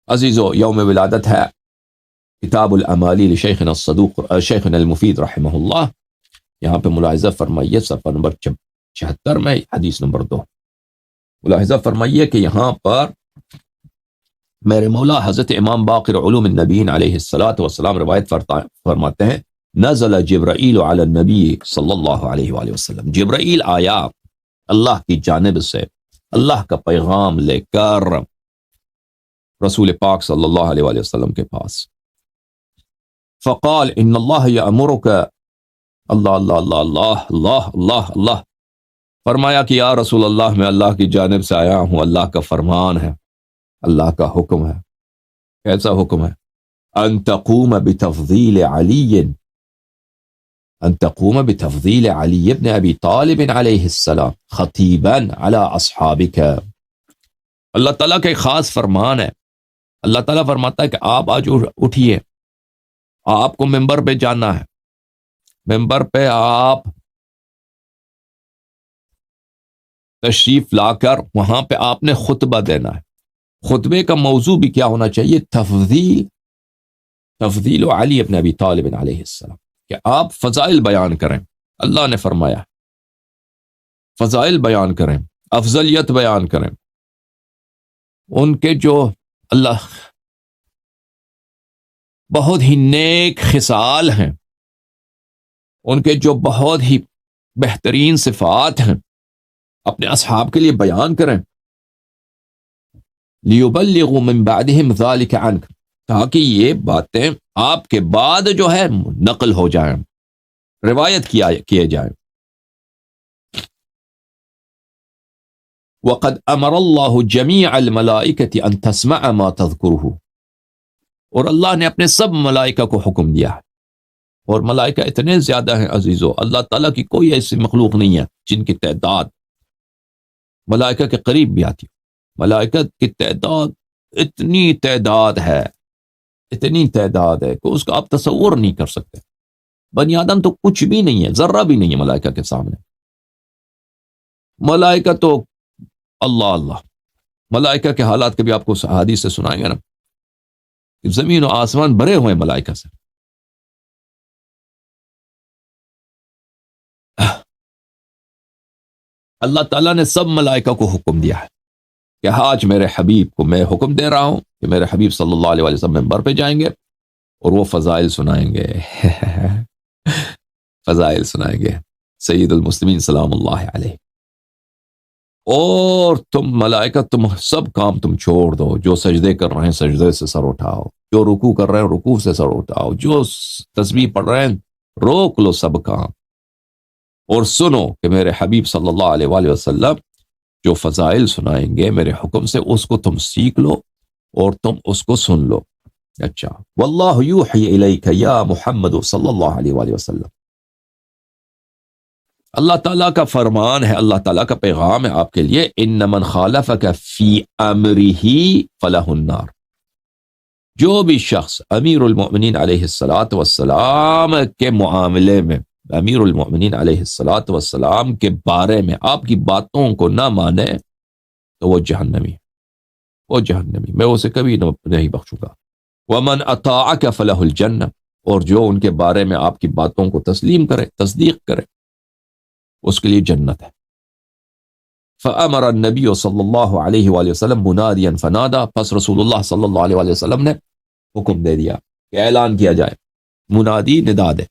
عزیزو، یوم ولادت ہے کتاب الامالی لشیخنا الصدوق شیخنا المفید رحمہ اللہ. یہاں پہ ملاحظہ فرمائیے صفحہ نمبر 76 میں حدیث نمبر 2. ملاحظہ فرمائیے کہ یہاں پر میرے مولا حضرت امام باقر علوم النبیین علیہ الصلاۃ والسلام روایت فرماتے ہیں، نزل جبرائیل علی النبی صلی اللہ علیہ وآلہ وسلم، جبرائیل آیا اللہ کی جانب سے اللہ کا پیغام لے کر رسول پاک صلی اللہ علیہ وآلہ وسلم کے پاس. فقال ان اللہ یامرک، اللہ اللہ اللہ اللہ اللہ اللہ اللہ، فرمایا کہ یا رسول اللہ میں اللہ کی جانب سے آیا ہوں، اللہ کا فرمان ہے، اللہ کا حکم ہے. کیسا حکم ہے؟ ان تقوم بتفضیل علی، ان تقوم بتفضیل علی ابن ابی طالب علیہ السلام خطیبا علی اصحابک. اللہ تعالیٰ کا ایک خاص فرمان ہے. اللہ تعالیٰ فرماتا ہے کہ آپ آج اٹھیے، آپ کو ممبر پہ جانا ہے، ممبر پہ آپ تشریف لا کر وہاں پہ آپ نے خطبہ دینا ہے. خطبے کا موضوع بھی کیا ہونا چاہیے؟ تفضیل علی ابن ابی طالب علیہ السلام، کہ آپ فضائل بیان کریں. اللہ نے فرمایا فضائل بیان کریں، افضلیت بیان کریں، ان کے جو اللہ بہت ہی نیک خصال ہیں، ان کے جو بہت ہی بہترین صفات ہیں، اپنے اصحاب کے لیے بیان کریں. لیبلغوا من بعدہم ذلک عنک، تاکہ یہ باتیں آپ کے بعد جو ہے نقل ہو جائیں، روایت کیے جائیں. وقد امر اللہ جمیع الملائکۃ ان تسمع ما تذکرہ، اور اللہ نے اپنے سب ملائکہ کو حکم دیا ہے. اور ملائکہ اتنے زیادہ ہیں عزیزو، اللہ تعالیٰ کی کوئی ایسی مخلوق نہیں ہے جن کی تعداد ملائکہ کے قریب بھی آتی. ملائکہ کی تعداد اتنی تعداد ہے کہ اس کا آپ تصور نہیں کر سکتے. بنی آدم تو کچھ بھی نہیں ہے، ذرہ بھی نہیں ہے ملائکہ کے سامنے. ملائکہ تو اللہ اللہ، ملائکہ کے حالات کبھی آپ کو حدیث سے سنائیں گے نا، زمین و آسمان بھرے ہوئے ملائکہ سے. اللہ تعالیٰ نے سب ملائکہ کو حکم دیا ہے کہ آج میرے حبیب کو میں حکم دے رہا ہوں کہ میرے حبیب صلی اللہ علیہ وسلم ممبر پہ جائیں گے اور وہ فضائل سنائیں گے. فضائل سنائیں گے سید المسلمین سلام اللہ علیہ. اور تم ملائکہ تم سب کام تم چھوڑ دو، جو سجدے کر رہے ہیں سجدے سے سر اٹھاؤ، جو رکوع کر رہے ہیں رکوع سے سر اٹھاؤ، جو تسبیح پڑھ رہے ہیں روک لو سب کام، اور سنو کہ میرے حبیب صلی اللہ علیہ وآلہ وسلم جو فضائل سنائیں گے میرے حکم سے، اس کو تم سیکھ لو اور تم اس کو سن لو. اچھا، واللہ یوحی الیک یا محمد صلی اللہ علیہ وآلہ وسلم، اللہ تعالیٰ کا فرمان ہے، اللہ تعالیٰ کا پیغام ہے آپ کے لیے، ان من خالفک فی امرہ فلہ النار، جو بھی شخص امیر المؤمنین علیہ الصلاۃ والسلام کے معاملے میں، امیر المؤمنین علیہ الصلاۃ والسلام کے بارے میں آپ کی باتوں کو نہ مانے تو وہ جہنمی ہے، وہ جہنمی، میں اسے کبھی نہیں بخشوں گا. ومن اطاعک فلہ الجنہ، اور جو ان کے بارے میں آپ کی باتوں کو تسلیم کرے، تصدیق کرے، اس کے لیے جنت ہے. فامر النبی صلی اللہ علیہ وآلہ وسلم منادیا فنادا، پس رسول اللہ صلی اللہ علیہ وآلہ وسلم نے حکم دے دیا کہ اعلان کیا جائے، منادی ندا دے،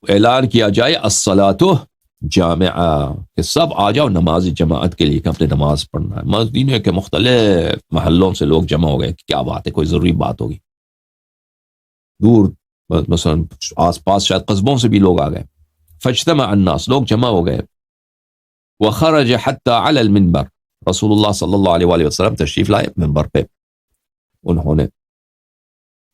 اعلان کیا جائے الصلاۃ جامعہ، کہ سب آ جاؤ نماز جماعت کے لیے کہ اپنے نماز پڑھنا ہے. مدینے کے مختلف محلوں سے لوگ جمع ہو گئے، کیا بات ہے، کوئی ضروری بات ہوگی، دور مثلا آس پاس شاید قصبوں سے بھی لوگ آ گئے. فاجتمع الناس، لوگ جمع ہو گئے. وخرج حتى على المنبر، رسول اللہ صلی اللہ علیہ وآلہ وسلم تشریف لائے منبر پہ، انہوں نے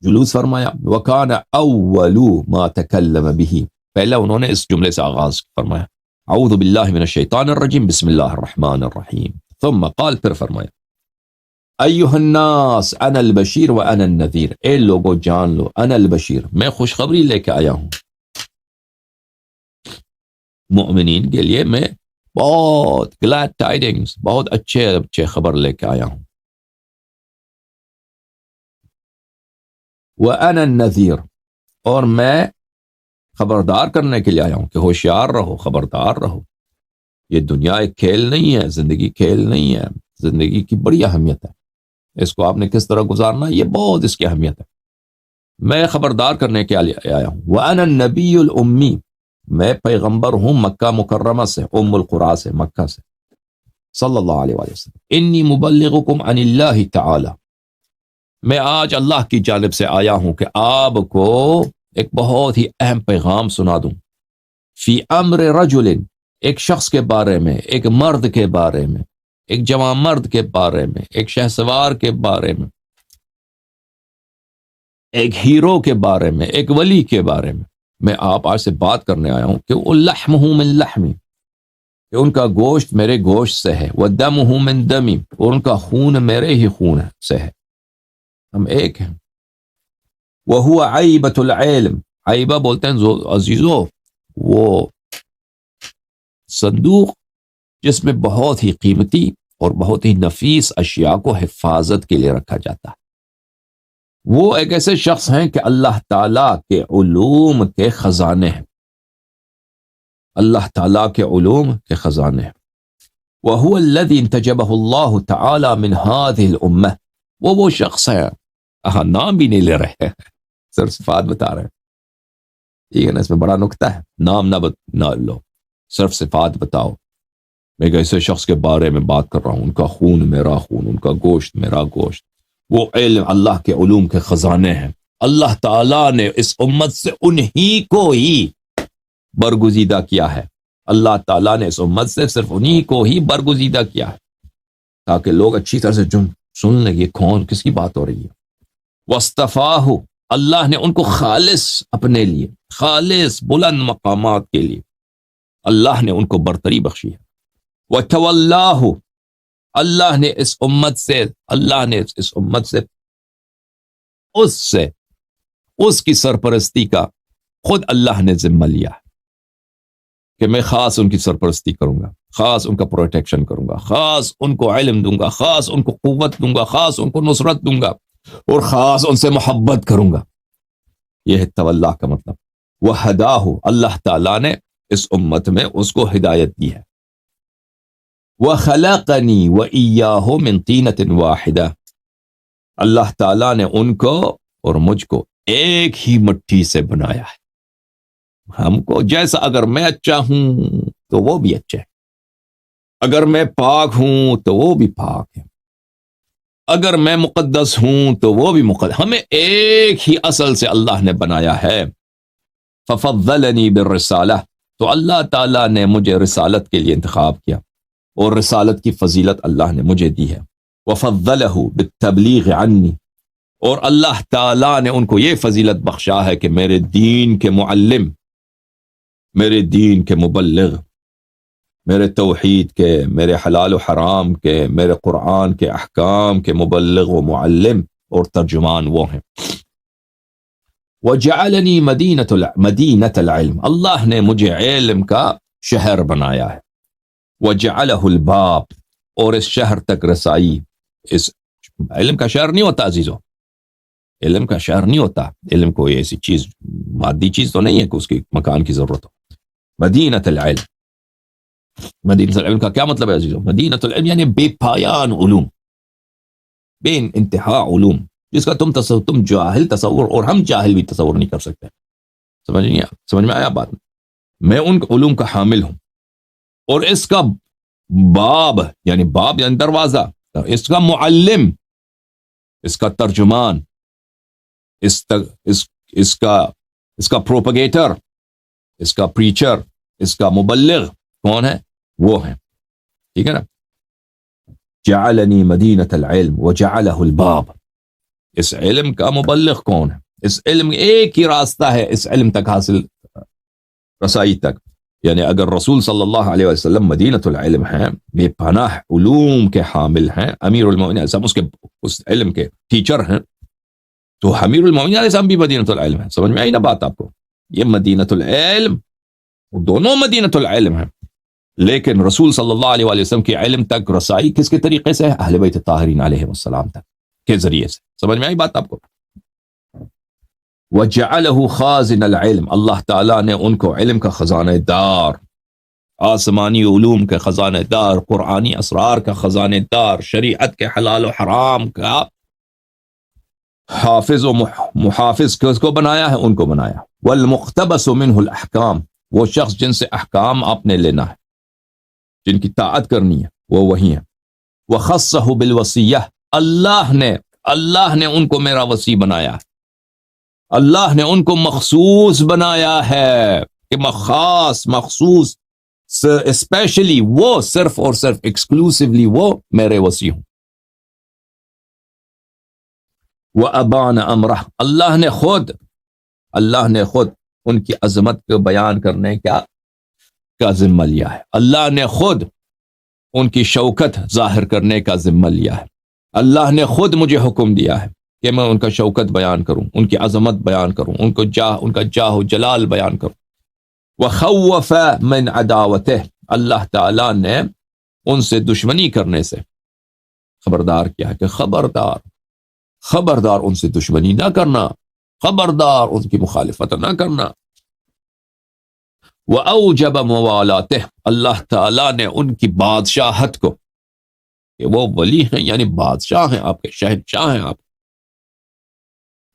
جلوس فرمایا. وكان اول ما تكلم به، پہلا انہوں نے اس جملے سے آغاز فرمایا، اعوذ باللہ من الشیطان الرجیم بسم اللہ الرحمن الرحیم. ثم قال، پھر فرمایا، ایھا الناس انا البشیر وانا النذیر، اے لوگو جان لو، انا البشیر، میں خوشخبری لے کے آیا ہوں مؤمنین کے لیے، میں بہت گلیڈ ٹائڈنگز، بہت اچھے خبر لے کے آیا ہوں. وَأَنَا النَّذِيرُ، اور میں خبردار کرنے کے لیے آیا ہوں کہ ہوشیار رہو، خبردار رہو. یہ دنیا ایک کھیل نہیں ہے، زندگی کھیل نہیں ہے، زندگی کی بڑی اہمیت ہے. اس کو آپ نے کس طرح گزارنا، یہ بہت اس کی اہمیت ہے. میں خبردار کرنے کے لیے آیا ہوں. وَأَنَا النَّبِيُّ الْأُمِّي، میں پیغمبر ہوں مکہ مکرمہ سے، ام القریٰ سے، مکہ سے، صلی اللہ علیہ وآلہ وسلم. انی مبلغکم عن اللہ تعالی، میں آج اللہ کی جانب سے آیا ہوں کہ آپ کو ایک بہت ہی اہم پیغام سنا دوں. فی امر رجل، ایک شخص کے بارے میں، ایک مرد کے بارے میں، ایک جوان مرد کے بارے میں، ایک شہسوار کے بارے میں، ایک ہیرو کے بارے میں، ایک ولی کے بارے میں آپ آج سے بات کرنے آیا ہوں کہ وہ لحمہ من لحمی، کہ ان کا گوشت میرے گوشت سے ہے، ودمہ من دمی، اور ان کا خون میرے ہی خون سے ہے، ہم ایک ہیں. وہو عیبۃ العلم، عیبہ بولتے ہیں عزیزو وہ صندوق جس میں بہت ہی قیمتی اور بہت ہی نفیس اشیاء کو حفاظت کے لیے رکھا جاتا ہے. وہ ایک ایسے شخص ہیں کہ اللہ تعالیٰ کے علوم کے خزانے ہیں، اللہ تعالیٰ کے علوم کے خزانے ہیں. وَهُوَ الَّذِي انْتَجَبَهُ اللَّهُ تَعَالَى مِنْ هَذِهِ الْأُمَّةِ، وہ شخص ہے، نام بھی نہیں لے رہے ہیں، صرف صفات بتا رہے ہیں. ٹھیک ہے نا، اس میں بڑا نکتہ ہے، نام نہ لو، صرف صفات بتاؤ. میں ایک ایسے شخص کے بارے میں بات کر رہا ہوں، ان کا خون میرا خون، ان کا گوشت میرا گوشت. وہ علم اللہ کے علوم کے خزانے ہیں. اللہ تعالیٰ نے اس امت سے انہی کو ہی برگزیدہ کیا ہے، اللہ تعالیٰ نے اس امت سے صرف انہی کو ہی برگزیدہ کیا ہے تاکہ لوگ اچھی طرح سے سن لیں یہ کون، کس کی بات ہو رہی ہے. واصطفاہ، اللہ نے ان کو خالص اپنے لیے، خالص بلند مقامات کے لیے اللہ نے ان کو برتری بخشی ہے. وتولاہ، اللہ نے اس امت سے اس کی سرپرستی کا خود اللہ نے ذمہ لیا ہے کہ میں خاص ان کی سرپرستی کروں گا، خاص ان کا پروٹیکشن کروں گا، خاص ان کو علم دوں گا، خاص ان کو قوت دوں گا، خاص ان کو نصرت دوں گا، اور خاص ان سے محبت کروں گا. یہ ہے تولا کا مطلب. وہداہ، اللہ تعالیٰ نے اس امت میں اس کو ہدایت دی ہے. وخلقنی وإیاہ من طینۃ واحدہ، اللہ تعالیٰ نے ان کو اور مجھ کو ایک ہی مٹی سے بنایا ہے. ہم کو جیسا، اگر میں اچھا ہوں تو وہ بھی اچھا ہے، اگر میں پاک ہوں تو وہ بھی پاک ہے، اگر میں مقدس ہوں تو وہ بھی مقدس. ہمیں ایک ہی اصل سے اللہ نے بنایا ہے. ففضلنی بالرسالہ، تو اللہ تعالیٰ نے مجھے رسالت کے لیے انتخاب کیا، اور رسالت کی فضیلت اللہ نے مجھے دی ہے. وفضلہ بالتبلیغ عنی، اور اللہ تعالیٰ نے ان کو یہ فضیلت بخشا ہے کہ میرے دین کے معلم، میرے دین کے مبلغ، میرے توحید کے، میرے حلال و حرام کے، میرے قرآن کے احکام کے مبلغ و معلم اور ترجمان وہ ہیں. وجعلنی مدینۃ العلم، اللہ نے مجھے علم کا شہر بنایا ہے. وجعلہ الباب، اور اس شہر تک رسائی. اس علم کا شہر نہیں ہوتا عزیزو، علم کا شہر نہیں ہوتا. علم کوئی ایسی چیز، مادی چیز تو نہیں ہے کہ اس کی مکان کی ضرورت ہو. مدینۃ العلم، مدینۃ العلم کا کیا مطلب ہے عزیزو؟ مدینۃ العلم یعنی بے پایان علوم، بے انتہا علوم، جس کا تم جاہل تصور، اور ہم جاہل بھی تصور نہیں کر سکتے. سمجھ میں آیا بات؟ میں ان علوم کا حامل ہوں، اور اس کا باب یعنی دروازہ، اس کا معلم، اس کا ترجمان، اس کا پروپگیٹر، اس کا پریچر، اس کا مبلغ کون ہے؟ وہ ہیں. ٹھیک ہے نا. جعلنی مدینۃ العلم وجعلہ الباب، اس علم کا مبلغ کون ہے؟ اس علم ایک ہی راستہ ہے اس علم تک حاصل رسائی تک. یعنی اگر رسول صلی اللہ علیہ وسلم مدینۃ العلم ہیں، بے پناہ علوم کے حامل ہیں، امیر المومنین سب اس علم کے ٹیچر ہیں، تو امیر المومنین علیہ السلام بھی مدینۃ العلم ہے. سمجھ میں آئی نا بات آپ کو؟ یہ مدینۃ العلم، دونوں مدینۃ العلم ہیں، لیکن رسول صلی اللہ علیہ وسلم کی علم تک رسائی کس کے طریقے سے ہے؟ اہل بیت طاہرین علیہ السلام تک کے ذریعے سے. سمجھ میں آئی بات آپ کو؟ وجعلہ خازن العلم، اللہ تعالیٰ نے ان کو علم کا خزانہ دار، آسمانی علوم کے خزانہ دار، قرآنی اسرار کا خزانہ دار، شریعت کے حلال و حرام کا حافظ و محافظ کس کو بنایا ہے؟ ان کو بنایا۔ والمقتبس منہ الاحکام، وہ شخص جن سے احکام آپ نے لینا ہے، جن کی طاعت کرنی ہے، وہ وہی ہیں۔ وخصہ بالوصیہ، اللہ نے ان کو میرا وصی بنایا، اللہ نے ان کو مخصوص بنایا ہے کہ خاص مخصوص اسپیشلی وہ صرف اور صرف ایکسکلوسیولی وہ میرے وصی ہوں۔ وَأَبَانَ أَمْرَهُ، اللہ نے خود ان کی عظمت کو بیان کرنے کا ذمہ لیا ہے، اللہ نے خود ان کی شوکت ظاہر کرنے کا ذمہ لیا ہے، اللہ نے خود مجھے حکم دیا ہے کہ میں ان کا شوکت بیان کروں، ان کی عظمت بیان کروں، ان کا جاہ و جلال بیان کروں۔ وَخَوَّفَ مِنْ عَدَاوَتِهِ، اللہ تعالیٰ نے ان سے دشمنی کرنے سے خبردار کیا ہے کہ خبردار ان سے دشمنی نہ کرنا، خبردار ان کی مخالفت نہ کرنا۔ وَأَوْجَبَ مَوَالَاتِهِ، اللہ تعالیٰ نے ان کی بادشاہت کو، کہ وہ ولی ہیں یعنی بادشاہ ہیں، آپ کے شہنشاہ ہیں،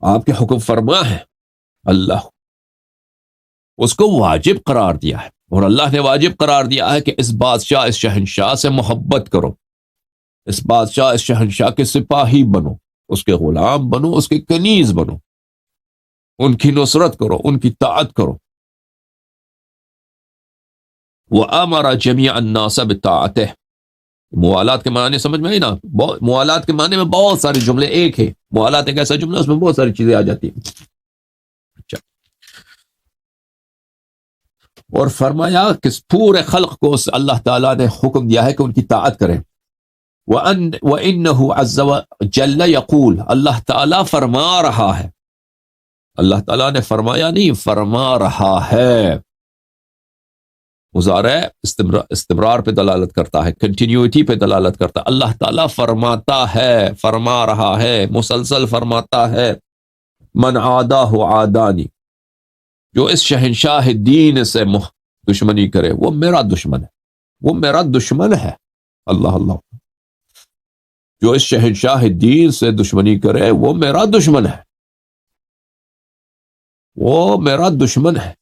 آپ کے حکم فرما ہے، اللہ اس کو واجب قرار دیا ہے، اور اللہ نے واجب قرار دیا ہے کہ اس بادشاہ، اس شہنشاہ سے محبت کرو، اس بادشاہ، اس شہنشاہ کے سپاہی بنو، اس کے غلام بنو، اس کے کنیز بنو، ان کی نصرت کرو، ان کی طاعت کرو۔ وَأَمَرَ جَمِيعَ النَّاسَ بِطَاعَتِهِ، موالات کے معنی سمجھ میں آئی نا؟ موالات کے معنی میں بہت سارے جملے ایک ہے، موالات ایک ایسا جملہ اس میں بہت ساری چیزیں آ جاتی ہیں۔ اچھا، اور فرمایا کہ پورے خلق کو اللہ تعالیٰ نے حکم دیا ہے کہ ان کی طاعت کریں۔ وَإِنَّهُ عَزَّ وَجَلَّ يَقُولُ، اللہ تعالیٰ فرما رہا ہے، اللہ تعالیٰ نے فرمایا نہیں، فرما رہا ہے، مضارع استمرار پہ دلالت کرتا ہے، کنٹینیوٹی پہ دلالت کرتا ہے۔ اللہ تعالیٰ فرماتا ہے، فرما رہا ہے، مسلسل فرماتا ہے۔ من عاداہ عادانی، جو اس شہنشاہ دین سے دشمنی کرے وہ میرا دشمن ہے، وہ میرا دشمن ہے۔ اللہ اللہ، جو اس شہنشاہ دین سے دشمنی کرے وہ میرا دشمن ہے، وہ میرا دشمن ہے۔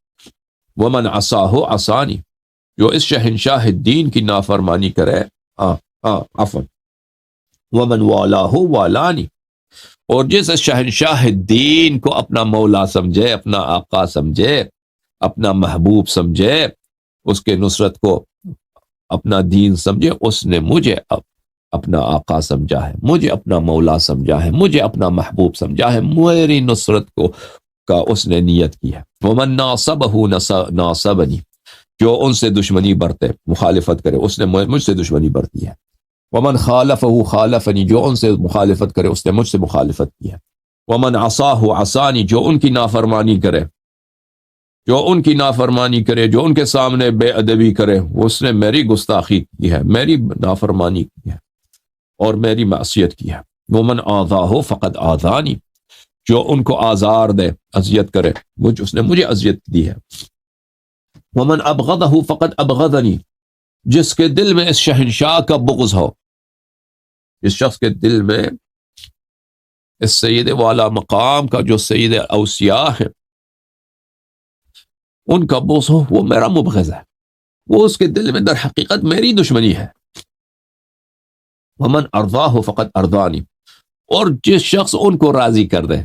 ومن عصاہ عصانی، جو اس شہنشاہ دین کی نافرمانی کرے، عفوا، ومن والاہ والانی، اور جس شہنشاہ دین کو اپنا مولا سمجھے، اپنا آقا سمجھے، اپنا محبوب سمجھے، اس کے نصرت کو اپنا دین سمجھے، اس نے مجھے اپنا آقا سمجھا ہے، مجھے اپنا مولا سمجھا ہے، مجھے اپنا محبوب سمجھا ہے، میری نصرت کا اس نے نیت کی ہے۔ ومن ناصبہ ناصبنی، جو ان سے دشمنی برتے، مخالفت کرے، اس نے مجھ سے دشمنی برتی ہے۔ ومن خالفہ خالفنی، جو ان سے مخالفت کرے اس نے مجھ سے مخالفت کی ہے۔ ومن عصاہ عصانی، جو ان کی نافرمانی کرے، جو ان کی نافرمانی کرے، جو ان کے سامنے بے ادبی کرے، اس نے میری گستاخی کی ہے، میری نافرمانی کی ہے اور میری معصیت کی ہے۔ ومن آذاہ فقد آذانی، جو ان کو آزار دے، اذیت کرے، اس نے مجھے اذیت دی ہے۔ ومن ابغضہ فقد ابغضنی، جس کے دل میں اس شہنشاہ کا بغض ہو، اس شخص کے دل میں اس سید والا مقام کا، جو سید اوصیاء ہے، ان کا بغض ہو، وہ میرا مبغض ہے، وہ اس کے دل میں در حقیقت میری دشمنی ہے۔ ومن ارضاہ فقد ارضانی، اور جس شخص ان کو راضی کر دے،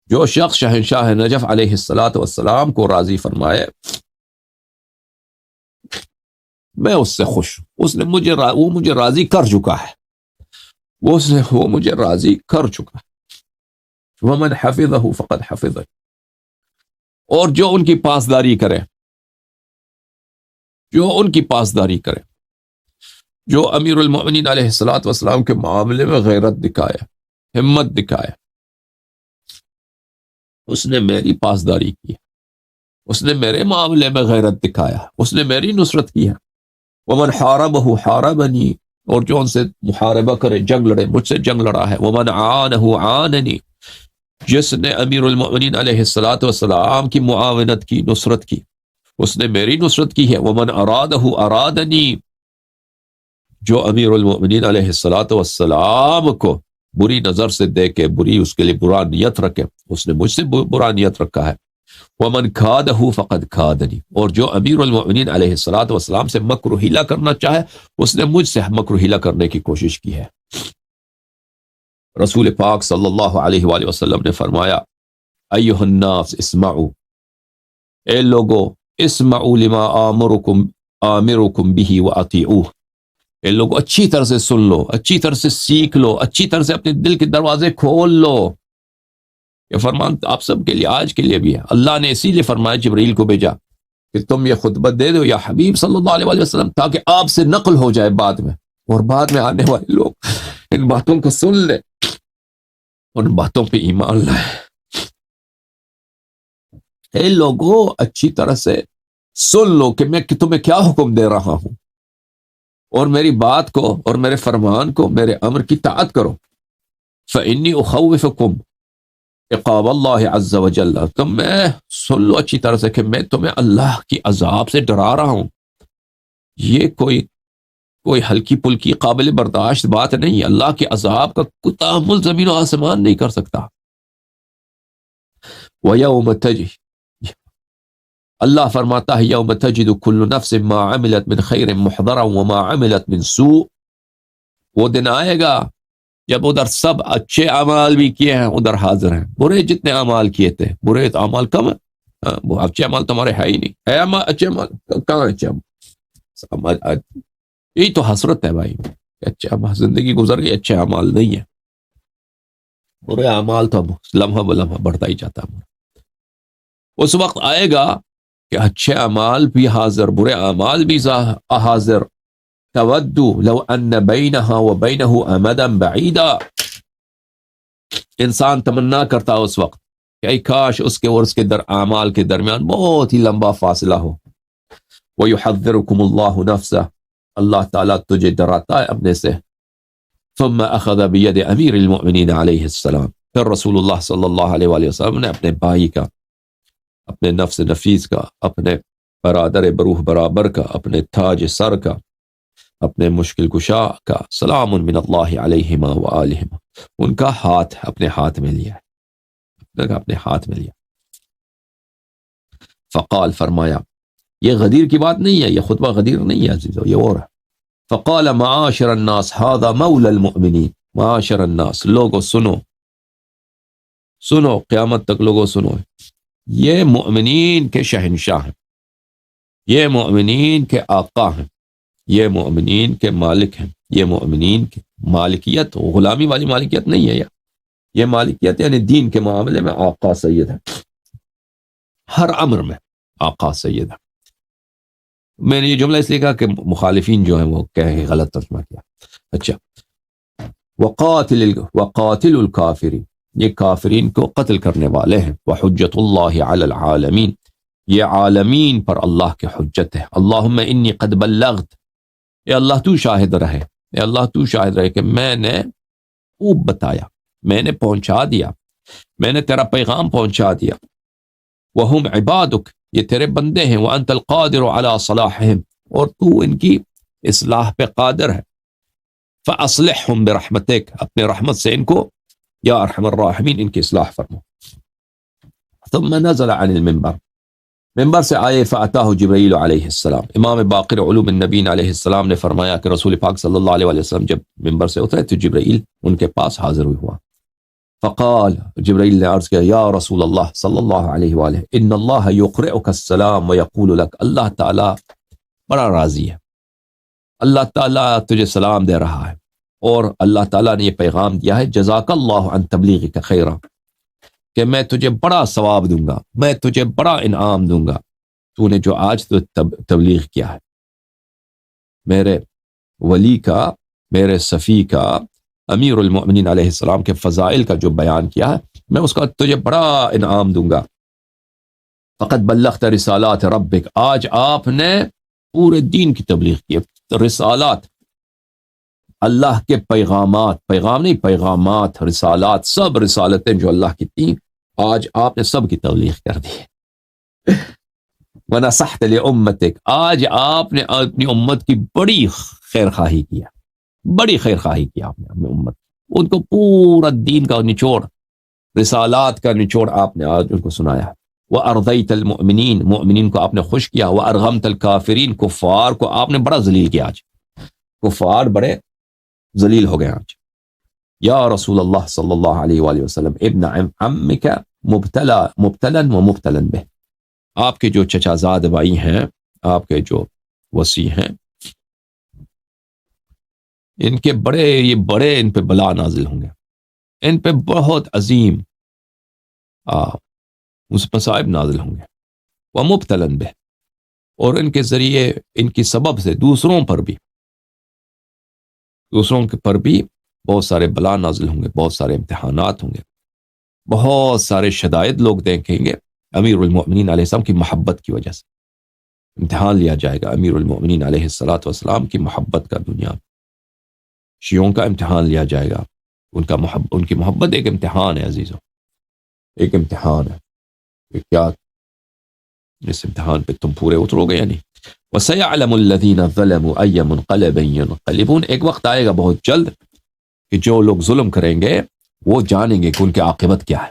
جو شخص شہنشاہ نجف علیہ السلام کو راضی فرمائے، میں اس سے خوش ہوں، اس نے وہ مجھے راضی کر چکا ہے، وہ مجھے راضی کر چکا ہے۔ ومن حفظہ فقد حفظہ، اور جو ان کی پاسداری کرے، جو ان کی پاسداری کرے، جو امیر المؤمنین علیہ السلام کے معاملے میں غیرت دکھائے، ہمت دکھائے، اس نے میری پاسداری کی ہے، اس نے میرے معاملے میں غیرت دکھایا، اس نے میری نصرت کی ہے۔ ومن حاربہ حاربنی، اور جو ان سے محاربہ کرے، جنگ لڑے، مجھ سے جنگ لڑا ہے۔ ومن عانہ عاننی، جس نے امیر المؤمنین علیہ الصلوۃ والسلام کی معاونت کی، نصرت کی، اس نے میری نصرت کی ہے۔ ومن ارادہ ارادنی، جو امیر المؤمنین علیہ الصلوۃ والسلام کو بری نظر سے دیکھے، بری اس کے لیے برا نیت رکھے، اس نے مجھ سے برا نیت رکھا ہے۔ ومن کھادہ فقد کھادنی، اور جو امیر المؤمنین علیہ الصلوۃ والسلام سے مکر و حیلہ کرنا چاہے، اس نے مجھ سے مکر و حیلہ کرنے کی کوشش کی ہے۔ رسول پاک صلی اللہ علیہ وآلہ وسلم نے فرمایا، ایھا الناس اسمعوا، اے لوگو اسمعوا لما آمرکم بہ واطیعوہ، اے لوگو اچھی طرح سے سن لو، اچھی طرح سے سیکھ لو، اچھی طرح سے اپنے دل کے دروازے کھول لو۔ یہ فرمان آپ سب کے لیے، آج کے لیے بھی ہے۔ اللہ نے اسی لیے فرمایا، جبرائیل کو بھیجا کہ تم یہ خطبہ دے دو یا حبیب صلی اللہ علیہ وآلہ وسلم، تاکہ آپ سے نقل ہو جائے بعد میں، اور بعد میں آنے والے لوگ ان باتوں کو سن لیں، ان باتوں پہ ایمان لائے۔ اے لوگوں اچھی طرح سے سن لو کہ میں تمہیں کیا حکم دے رہا ہوں، اور میری بات کو اور میرے فرمان کو، میرے امر کی طاعت کرو۔ فإنی اخوفکم عقاب اللہ عز وجل، تم میں سن لو اچھی طرح سے کہ میں تمہیں اللہ کی عذاب سے ڈرا رہا ہوں۔ یہ کوئی ہلکی پلکی قابل برداشت بات نہیں، اللہ کے عذاب کا کوئی تحمل زمین و آسمان نہیں کر سکتا۔ وَيَوْمَ تَجِدُ، اللہ فرماتا ہے، یوم تجد کل نفس ما عملت من خیر محضرا وما عملت من سوء، وہ دن آئے گا جب ادھر سب اچھے اعمال بھی کیے ہیں ادھر حاضر ہیں، برے جتنے اعمال کیے تھے، برے اعمال کم ہیں، وہ اچھے اعمال تمہارے ہے ہی نہیں، ہے اچھے اعمال کہاں؟ اچھے اعمال، یہی تو حسرت ہے بھائی، اچھے اعمال زندگی گزر گئی، اچھے اعمال نہیں ہے، برے اعمال تو لمحہ بلمحہ بڑھتا ہی جاتا ہے۔ اس وقت آئے گا کہ اچھے اعمال بھی حاضر، برے اعمال بھی حاضر۔ تود لو ان بینہا وبینہ امدا بعیدا، انسان تمنا کرتا اس وقت کہ ای کاش اس کے اور اس کے اعمال کے درمیان بہت ہی لمبا فاصلہ ہو۔ ویحذرکم اللہ نفسہ، اللہ تعالیٰ تجھے ڈراتا ہے اپنے سے۔ ثم اخذ بید امیر المؤمنین علیہ السلام، پھر رسول اللہ صلی اللہ علیہ وآلہ وسلم نے اپنے بھائی کا، اپنے نفس نفیس کا، اپنے برادر بروح برابر کا، اپنے تاج سر کا، اپنے مشکل کشا کا، سلام من اللہ علیہما وآلہما، ان کا ہاتھ اپنے ہاتھ میں لیا، اپنے ہاتھ میں لیا۔ فقال، فرمایا، یہ غدیر کی بات نہیں ہے، یہ خطبہ غدیر نہیں ہے عزیزو، یہ اور ہے۔ فقال معاشر الناس هذا مولا المؤمنین، معاشر الناس، لوگو سنو، سنو، قیامت تک لوگو سنو، یہ مؤمنین کے شہنشاہ ہیں، یہ مؤمنین کے آقا ہیں، یہ مؤمنین کے مالک ہیں، یہ مؤمنین کی مالکیت غلامی والی مالکیت نہیں ہے، یہ مالکیت یعنی دین کے معاملے میں آقا سید ہے، ہر امر میں آقا سید ہے۔ میں نے یہ جملہ اس لیے کہا کہ مخالفین جو ہیں وہ کہہ کے غلط ترجمہ کیا۔ اچھا، وقاتل الکافرین، یہ کافرین کو قتل کرنے والے ہیں، وحجت اللہ علی العالمین، یہ عالمین پر اللہ کے حجت ہے۔ اللہم انی قد بلغت، اے اللہ تو شاہد رہے، اے اللہ تو شاہد رہے کہ میں نے خوب بتایا، میں نے پہنچا دیا، میں نے تیرا پیغام پہنچا دیا۔ وہم عبادک، یہ تیرے بندے ہیں، وانت القادر علی صلاحہم، اور تو ان کی اصلاح پہ قادر ہے۔ فاصلحہم برحمتک، اپنے رحمت سے ان کو یا ارحم الراحمین ان کی اصلاح فرمو۔ ثم نزل عن المنبر، ممبر سے آئے، فاتاہ جبرائیل علیہ السلام، امام باقر علوم النبیین علیہ السلام نے فرمایا کہ رسول پاک صلی اللہ علیہ وسلم جب ممبر سے اترے تو جبرائیل ان کے پاس حاضر ہوا۔ فقال، جبرائیل نے عرض کیا، یا رسول اللہ صلی اللہ علیہ وآلہ، ان اللہ یقرئک السلام ویقول لک، اللہ تعالیٰ بڑا راضی ہے، اللہ تعالیٰ تجھے سلام دے رہا ہے، اور اللہ تعالیٰ نے یہ پیغام دیا ہے، جزاک اللہ عن تبلیغک خیرا، کہ میں تجھے بڑا ثواب دوں گا، میں تجھے بڑا انعام دوں گا، تو نے جو آج تو تبلیغ کیا ہے، میرے ولی کا، میرے صفی کا، امیر المؤمنین علیہ السلام کے فضائل کا جو بیان کیا ہے، میں اس کا تجھے بڑا انعام دوں گا۔ فقد بلغت رسالات ربک، آج آپ نے پورے دین کی تبلیغ کی، رسالات اللہ کے پیغامات، پیغام نہیں پیغامات، رسالات، سب رسالتیں جو اللہ کی تھیں آج آپ نے سب کی تبلیغ کر دی. وَنَصَحْتَ لِأُمَّتِكَ، آج آپ نے اپنی امت کی بڑی خیر خواہی کیا، بڑی خیر خواہی کی آپ نے اپنی امت، ان کو پورا دین کا نچوڑ، رسالات کا نچوڑ آپ نے آج ان کو سنایا. وَأَرْضَيْتَ الْمُؤْمِنِينَ، مؤمنین کو آپ نے خوش کیا. وَأَرْغَمْتَ الْكَافِرِينَ، کفار کو آپ نے بڑا ذلیل کیا. آج کفار بڑے ذلیل ہو گئے. آج یا رسول اللہ صلی اللہ علیہ وآلہ وسلم ابن عمک مبتلا ومبتلا بہ، آپ کے جو چچا زاد بھائی ہیں، آپ کے جو وصی ہیں، ان کے بڑے ان پہ بلا نازل ہوں گے، ان پہ بہت عظیم مصائب نازل ہوں گے. ومبتلا بہ، اور ان کے ذریعے، ان کی سبب سے دوسروں پر بھی بہت سارے بلا نازل ہوں گے، بہت سارے امتحانات ہوں گے، بہت سارے شدائد لوگ دیکھیں گے. امیر المؤمنین علیہ السلام کی محبت کی وجہ سے امتحان لیا جائے گا. امیر المؤمنین علیہ السلام کی محبت کا دنیا، شیعوں کا امتحان لیا جائے گا. ان کی محبت ایک امتحان ہے عزیزوں، ایک امتحان ہے کہ کیا اس امتحان پہ تم پورے اترو گے یا نہیں. وَسَيَعْلَمُ الَّذِينَ ظَلَمُوا أَيَّ مُنْقَلَبٍ يَنْقَلِبُونَ، ایک وقت آئے گا بہت جلد کہ جو لوگ ظلم کریں گے وہ جانیں گے کہ ان کی عاقبت کیا ہے،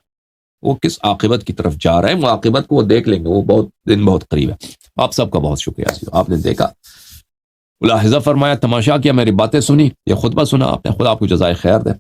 وہ کس عاقبت کی طرف جا رہے ہیں. وہ عاقبت کو وہ دیکھ لیں گے، وہ بہت قریب ہے. آپ سب کا بہت شکریہ عزیزو، آپ نے دیکھا، ملاحظہ فرمایا، تماشا کیا، میری باتیں سنی، یہ خطبہ سنا آپ نے. خدا آپ کو جزائے خیر دے.